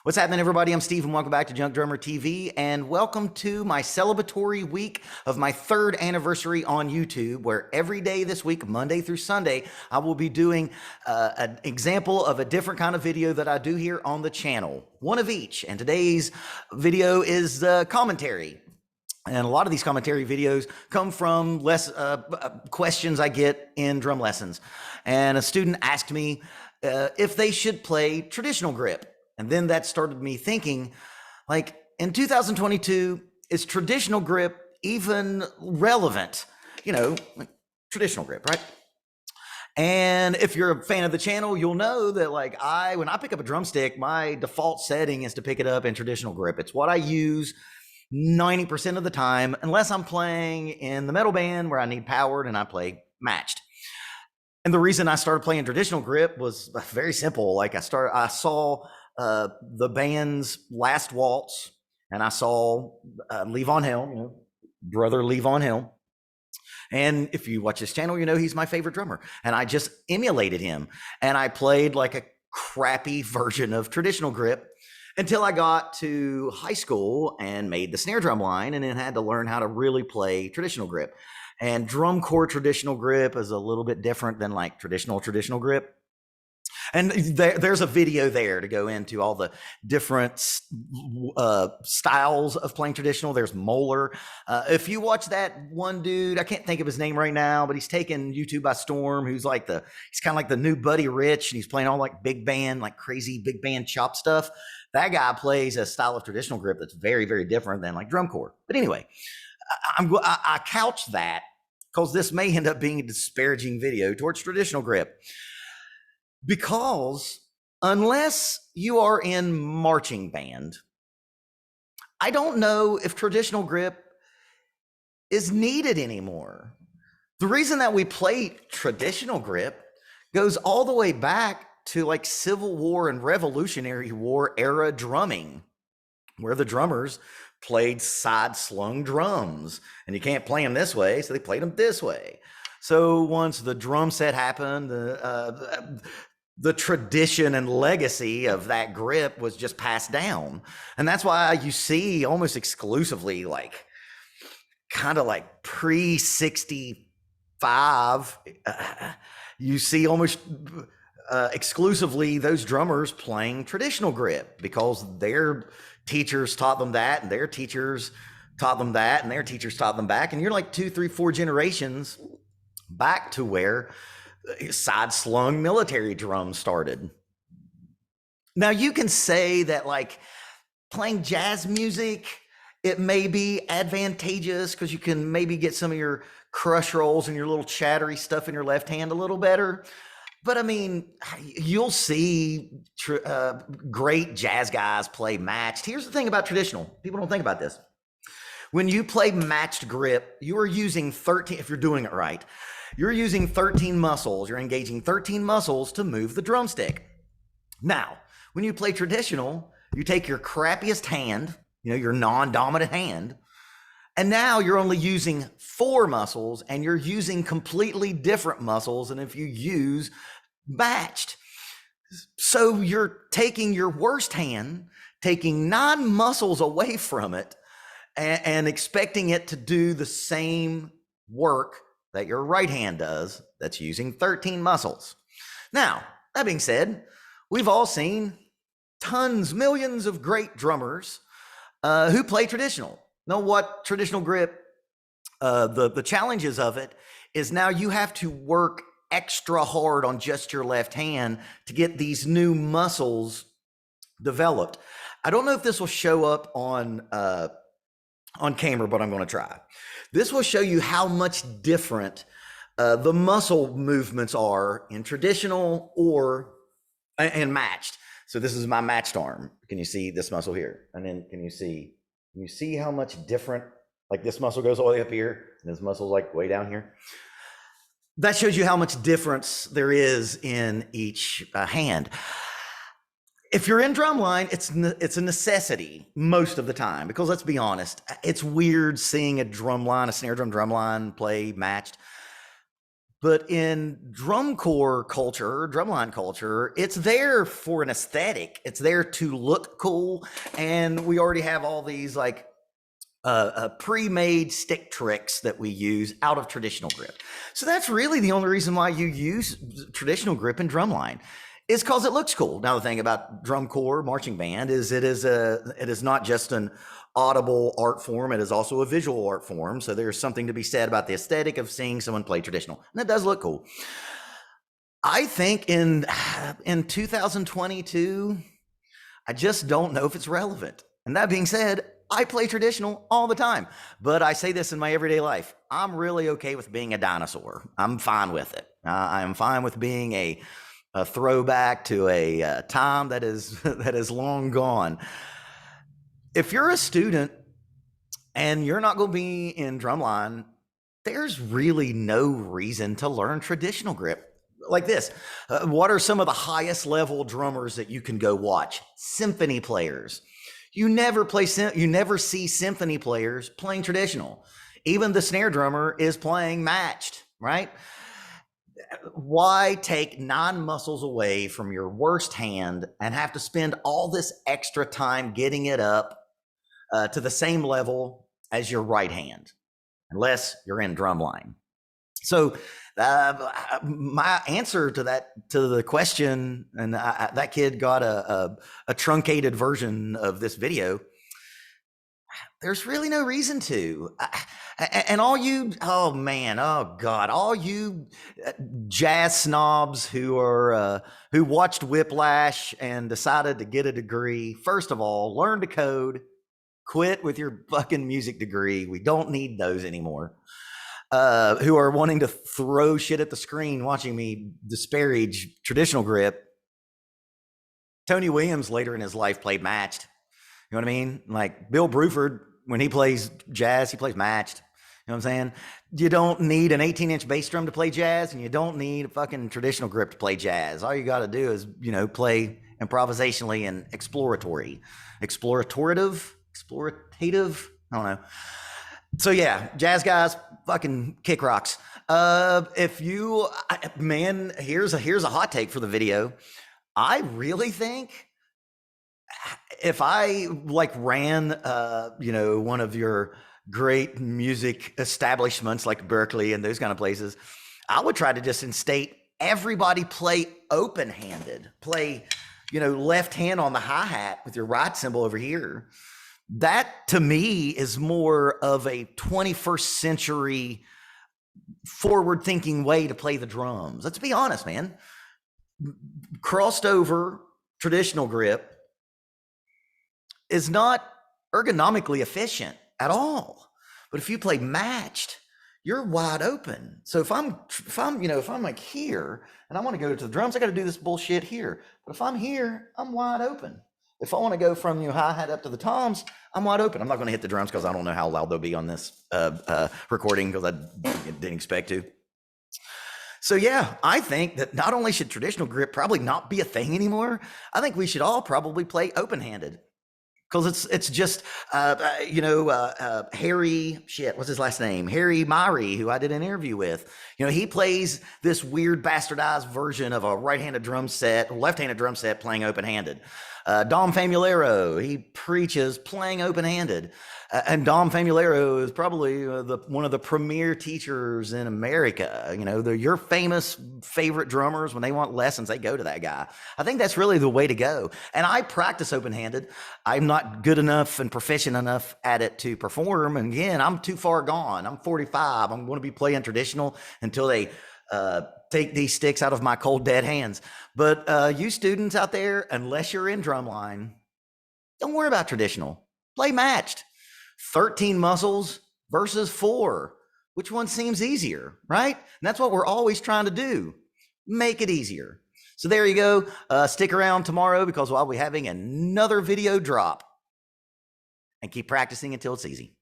What's happening, everybody? I'm Steve, and welcome back to Junk Drummer TV, and welcome to my celebratory week of my third anniversary on YouTube, where every day this week, Monday through Sunday, I will be doing an example of a different kind of video that I do here on the channel, one of each. And today's video is commentary. And a lot of these commentary videos come from questions I get in drum lessons. And a student asked me if they should play traditional grip. And then that started me thinking, like, in 2022, is traditional grip even relevant? Like traditional grip, right? And if you're a fan of the channel, you'll know that when I pick up a drumstick, my default setting is to pick it up in traditional grip. It's what I use 90% of the time, unless I'm playing in the metal band where I need powered and I play matched. And the reason I started playing traditional grip was very simple. I saw the band's Last Waltz, and I saw Levon Helm, brother Levon Helm. And if you watch his channel, he's my favorite drummer. And I just emulated him. And I played like a crappy version of traditional grip until I got to high school and made the snare drum line, and then had to learn how to really play traditional grip. And drum corps traditional grip is a little bit different than like traditional grip. And there's a video there to go into all the different styles of playing traditional. There's Moeller. If you watch that one dude, I can't think of his name right now, but he's taken YouTube by storm. He's kind of like the new Buddy Rich, and he's playing all like big band, like crazy big band chop stuff. That guy plays a style of traditional grip that's very, very different than like drum corps. But anyway, I couch that because this may end up being a disparaging video towards traditional grip. Because unless you are in marching band, I don't know if traditional grip is needed anymore. The reason that we play traditional grip goes all the way back to like Civil War and Revolutionary War era drumming, where the drummers played side-slung drums, and you can't play them this way, so they played them this way. So once the drum set happened, the tradition and legacy of that grip was just passed down. And that's why you see almost exclusively kind of like pre-65, you see almost exclusively those drummers playing traditional grip, because their teachers taught them that, and their teachers taught them that, and their teachers taught them back. And you're like 2, 3, 4 generations back to where side-slung military drums started. Now, you can say that like playing jazz music, it may be advantageous because you can maybe get some of your crush rolls and your little chattery stuff in your left hand a little better. But I mean, you'll see great jazz guys play matched. Here's the thing about traditional. People don't think about this. When you play matched grip, you are using 13, if you're doing it right, you're using 13 muscles. You're engaging 13 muscles to move the drumstick. Now, when you play traditional, you take your crappiest hand, your non-dominant hand, and now you're only using 4 muscles, and you're using completely different muscles than if you use matched. So you're taking your worst hand, taking 9 muscles away from it, and expecting it to do the same work that your right hand does that's using 13 muscles. Now, that being said, we've all seen millions of great drummers who play traditional. Know what traditional grip, the challenges of it is now you have to work extra hard on just your left hand to get these new muscles developed. I don't know if this will show up on camera, but I'm going to try. This will show you how much different the muscle movements are in traditional and matched. So this is my matched arm. Can you see this muscle here? And then can you see how much different, like this muscle goes all the way up here and this muscle's like way down here? That shows you how much difference there is in each hand. If you're in drumline, it's a necessity most of the time, because let's be honest, it's weird seeing a snare drum drumline play matched. But in drum corps culture, drumline culture, it's there for an aesthetic. It's there to look cool. And we already have all these like pre-made stick tricks that we use out of traditional grip. So that's really the only reason why you use traditional grip in drumline, is because it looks cool. Now the thing about drum corps marching band is it is not just an audible art form, it is also a visual art form. So there's something to be said about the aesthetic of seeing someone play traditional, and it does look cool. I think in 2022, I just don't know if it's relevant. And that being said, I play traditional all the time, but I say this in my everyday life. I'm really okay with being a dinosaur. I'm fine with it. I'm fine with being a throwback to a time that is long gone. If you're a student and you're not going to be in drumline, there's really no reason to learn traditional grip. Like this, what are some of the highest level drummers that you can go watch? Symphony players. You never see symphony players playing traditional. Even the snare drummer is playing matched, right? Why take 9 muscles away from your worst hand and have to spend all this extra time getting it up to the same level as your right hand, unless you're in drumline? So my answer to the question, and that kid got a truncated version of this video. There's really no reason to. And all you, oh God, all you jazz snobs who watched Whiplash and decided to get a degree, first of all, learn to code, quit with your fucking music degree. We don't need those anymore. Who are wanting to throw shit at the screen watching me disparage traditional grip. Tony Williams later in his life played matched. You know what I mean? Like Bill Bruford, when he plays jazz, he plays matched. You know what I'm saying? You don't need an 18-inch bass drum to play jazz, and you don't need a fucking traditional grip to play jazz. All you got to do is, play improvisationally and explorative, I don't know. So yeah, jazz guys, fucking kick rocks. Here's a hot take for the video. I really think if I ran, one of your great music establishments like Berkeley and those kind of places, I would try to just instate everybody play open-handed, play, left hand on the hi-hat with your right cymbal over here. That to me is more of a 21st century forward thinking way to play the drums. Let's be honest, man. Crossed over traditional grip is not ergonomically efficient at all. But if you play matched, you're wide open. So if I'm like here and I want to go to the drums, I got to do this bullshit here. But if I'm here, I'm wide open. If I want to go from hi-hat up to the toms, I'm wide open. I'm not going to hit the drums because I don't know how loud they'll be on this recording, because I didn't expect to. So yeah, I think that not only should traditional grip probably not be a thing anymore, I think we should all probably play open-handed. Because it's just, Harry, what's his last name? Harry Myrie, who I did an interview with. He plays this weird bastardized version of a left-handed drum set playing open-handed. Dom Famulero, he preaches playing open-handed. And Dom Famulero is probably one of the premier teachers in America. Your famous favorite drummers, when they want lessons, they go to that guy. I think that's really the way to go. And I practice open-handed. I'm not good enough and proficient enough at it to perform. And again, I'm too far gone. I'm 45. I'm going to be playing traditional until they take these sticks out of my cold, dead hands. But you students out there, unless you're in drumline, don't worry about traditional. Play matched. 13 muscles versus 4. Which one seems easier, right? And that's what we're always trying to do. Make it easier. So there you go. Stick around tomorrow, because I'll be having another video drop. And keep practicing until it's easy.